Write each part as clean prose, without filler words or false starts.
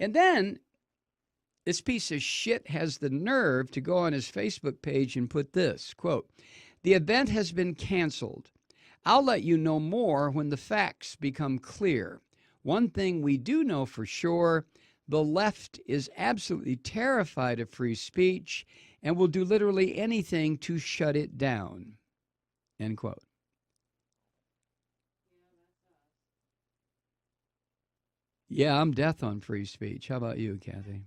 And then this piece of shit has the nerve to go on his Facebook page and put this, quote, "The event has been canceled. I'll let you know more when the facts become clear. One thing we do know for sure, the left is absolutely terrified of free speech and will do literally anything to shut it down." End quote. Yeah, I'm death on free speech. How about you, Kathy?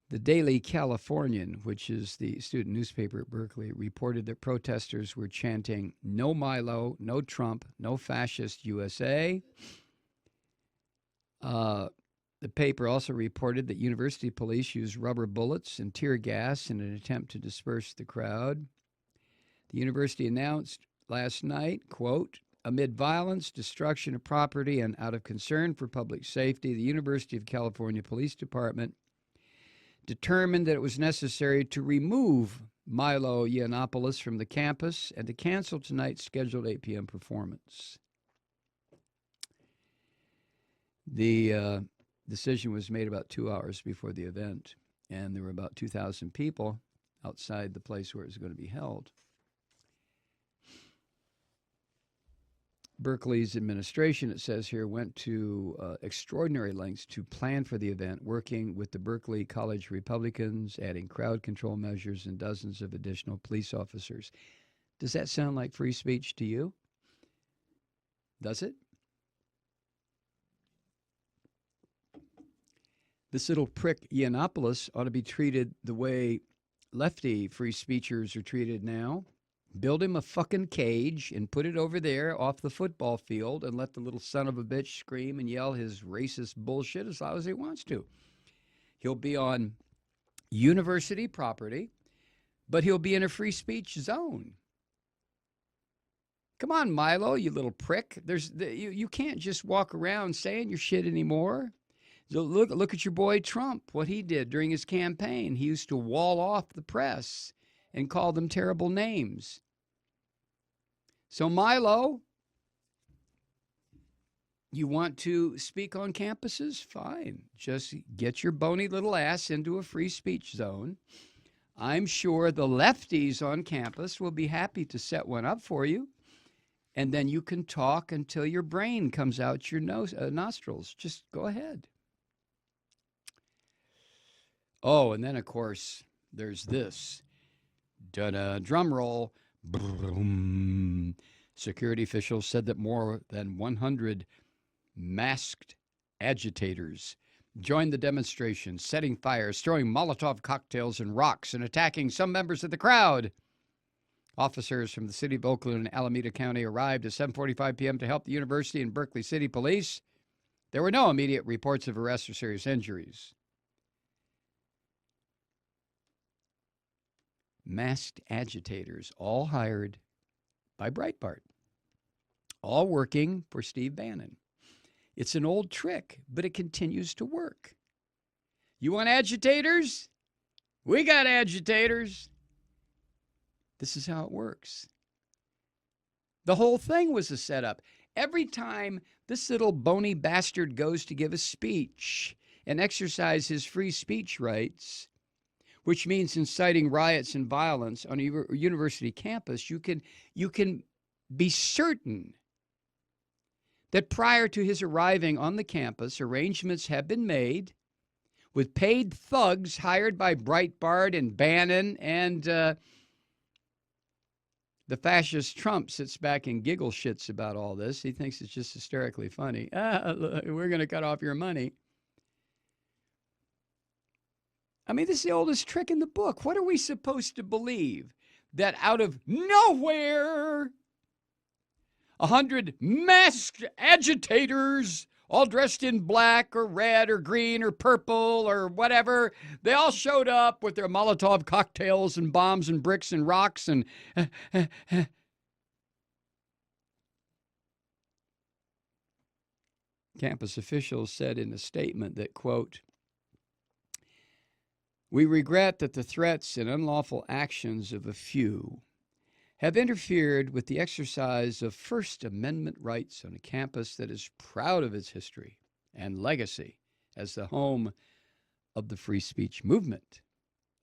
The Daily Californian, which is the student newspaper at Berkeley, reported that protesters were chanting, "No Milo, no Trump, no fascist USA." The paper also reported that university police used rubber bullets and tear gas in an attempt to disperse the crowd. The university announced last night, quote, "Amid violence, destruction of property, and out of concern for public safety, the University of California Police Department determined that it was necessary to remove Milo Yiannopoulos from the campus and to cancel tonight's scheduled 8 p.m. performance." The decision was made about 2 hours before the event, and there were about 2,000 people outside the place where it was going to be held. Berkeley's administration, it says here, went to extraordinary lengths to plan for the event, working with the Berkeley College Republicans, adding crowd control measures and dozens of additional police officers. Does that sound like free speech to you? Does it? This little prick Yiannopoulos ought to be treated the way lefty free speechers are treated now. Build him a fucking cage and put it over there off the football field and let the little son of a bitch scream and yell his racist bullshit as loud as he wants to. He'll be on university property, but he'll be in a free speech zone. Come on, Milo, you little prick. You can't just walk around saying your shit anymore. So look at your boy Trump, what he did during his campaign. He used to wall off the press and call them terrible names. So, Milo, you want to speak on campuses? Fine. Just get your bony little ass into a free speech zone. I'm sure the lefties on campus will be happy to set one up for you. And then you can talk until your brain comes out your nostrils. Just go ahead. Oh, and then, of course, there's this. Da-da, drum roll. Boom. Security officials said that more than 100 masked agitators joined the demonstration, setting fires, throwing Molotov cocktails and rocks, and attacking some members of the crowd. Officers from the city of Oakland and Alameda County arrived at 7:45 p.m. to help the university and Berkeley City Police. There were no immediate reports of arrests or serious injuries. Masked agitators, all hired by Breitbart, all working for Steve Bannon. It's an old trick, but it continues to work. You want agitators? We got agitators. This is how it works. The whole thing was a setup. Every time this little bony bastard goes to give a speech and exercise his free speech rights, which means inciting riots and violence on a university campus, you can be certain that prior to his arriving on the campus, arrangements have been made with paid thugs hired by Breitbart and Bannon, and the fascist Trump sits back and giggle shits about all this. He thinks it's just hysterically funny. We're going to cut off your money. I mean, this is the oldest trick in the book. What are we supposed to believe? That out of nowhere, 100 masked agitators, all dressed in black or red or green or purple or whatever, they all showed up with their Molotov cocktails and bombs and bricks and rocks and... Campus officials said in a statement that, quote, "We regret that the threats and unlawful actions of a few have interfered with the exercise of First Amendment rights on a campus that is proud of its history and legacy as the home of the free speech movement,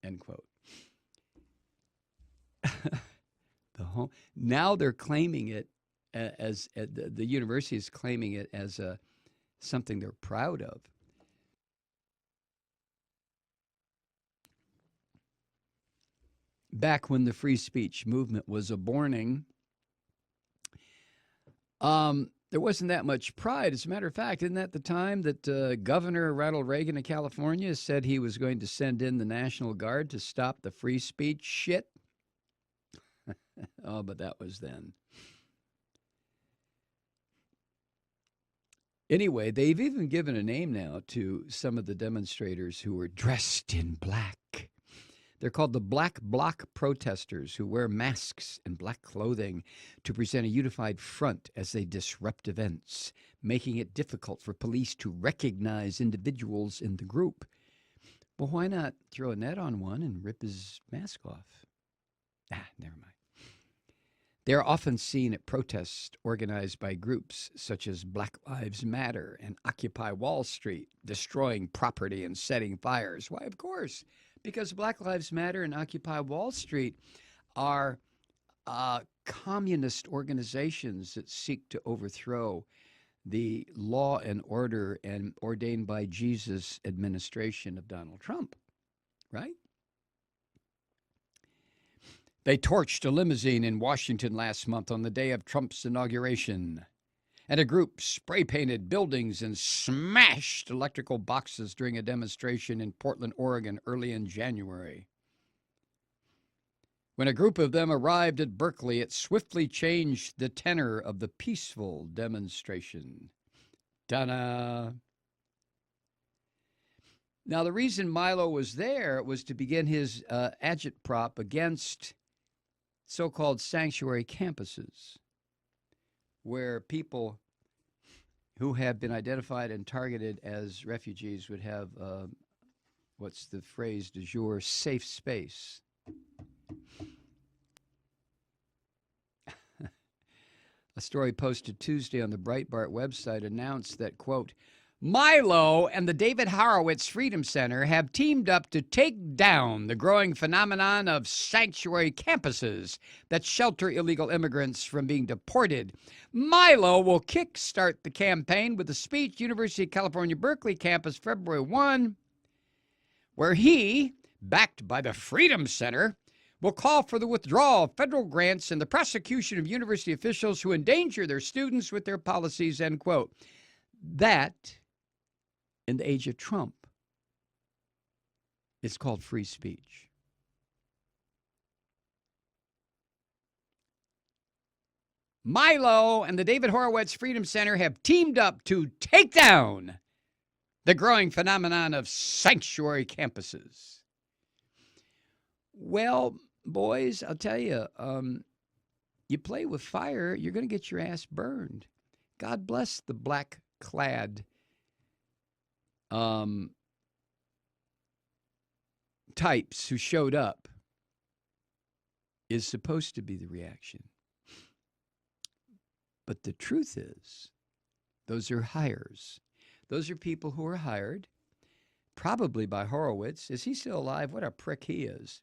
end quote. The home. Now they're claiming it as the university is claiming it as something they're proud of. Back when the free speech movement was aborning, there wasn't that much pride. As a matter of fact, isn't that the time that Governor Ronald Reagan of California said he was going to send in the National Guard to stop the free speech shit? Oh, but that was then. Anyway, they've even given a name now to some of the demonstrators who were dressed in black. They're called the Black Bloc protesters, who wear masks and black clothing to present a unified front as they disrupt events, making it difficult for police to recognize individuals in the group. Well, why not throw a net on one and rip his mask off? Never mind. They're often seen at protests organized by groups such as Black Lives Matter and Occupy Wall Street, destroying property and setting fires. Why, of course, because Black Lives Matter and Occupy Wall Street are communist organizations that seek to overthrow the law and order and ordained by Jesus administration of Donald Trump, right? They torched a limousine in Washington last month on the day of Trump's inauguration, and a group spray-painted buildings and smashed electrical boxes during a demonstration in Portland, Oregon, early in January. When a group of them arrived at Berkeley, it swiftly changed the tenor of the peaceful demonstration. Ta-da! Now, the reason Milo was there was to begin his agitprop against so-called sanctuary campuses, where people who have been identified and targeted as refugees would have, what's the phrase du jour, safe space. A story posted Tuesday on the Breitbart website announced that, quote, Milo and the David Horowitz Freedom Center have teamed up to take down the growing phenomenon of sanctuary campuses that shelter illegal immigrants from being deported. Milo will kickstart the campaign with a speech, University of California, Berkeley campus, February 1, where he, backed by the Freedom Center, will call for the withdrawal of federal grants and the prosecution of university officials who endanger their students with their policies, end quote. That, in the age of Trump, is called free speech. Milo and the David Horowitz Freedom Center have teamed up to take down the growing phenomenon of sanctuary campuses. Well, boys, I'll tell you, you play with fire, you're going to get your ass burned. God bless the black-clad types who showed up, is supposed to be the reaction. But the truth is, those are hires. Those are people who are hired, probably by Horowitz. Is he still alive? What a prick he is.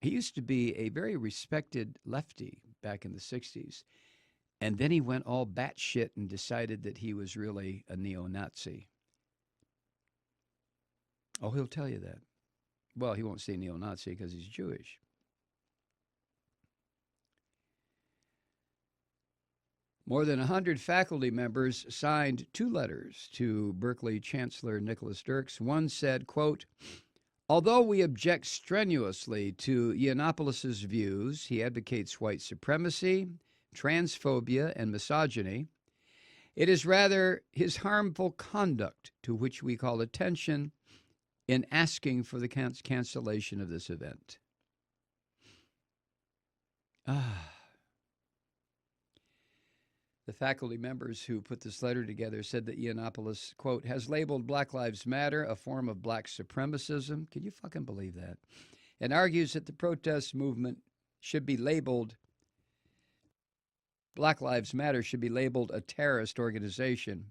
He used to be a very respected lefty back in the 60s. And then he went all batshit and decided that he was really a neo-Nazi. Oh, he'll tell you that. Well, he won't say neo-Nazi because he's Jewish. More than 100 faculty members signed 2 letters to Berkeley Chancellor Nicholas Dirks. One said, quote, although we object strenuously to Yiannopoulos' views, he advocates white supremacy, transphobia, and misogyny. It is rather his harmful conduct to which we call attention in asking for the cancellation of this event. The faculty members who put this letter together said that Yiannopoulos, quote, has labeled Black Lives Matter a form of black supremacism. Can you fucking believe that? and argues that the protest movement should be labeled, Black Lives Matter should be labeled a terrorist organization.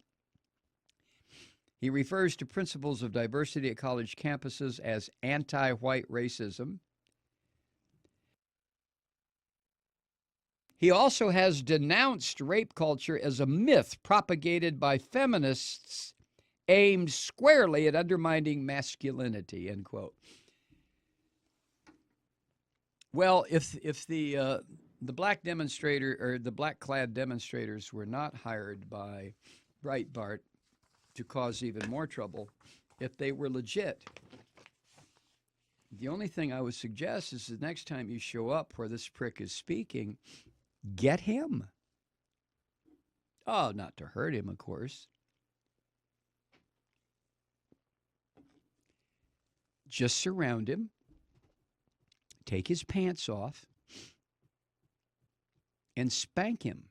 He refers to principles of diversity at college campuses as anti-white racism. He also has denounced rape culture as a myth propagated by feminists aimed squarely at undermining masculinity, end quote. Well, if the black demonstrator or the black-clad demonstrators were not hired by Breitbart to cause even more trouble, if they were legit, the only thing I would suggest is the next time you show up where this prick is speaking, get him. Oh, not to hurt him, of course. Just surround him, take his pants off, and spank him.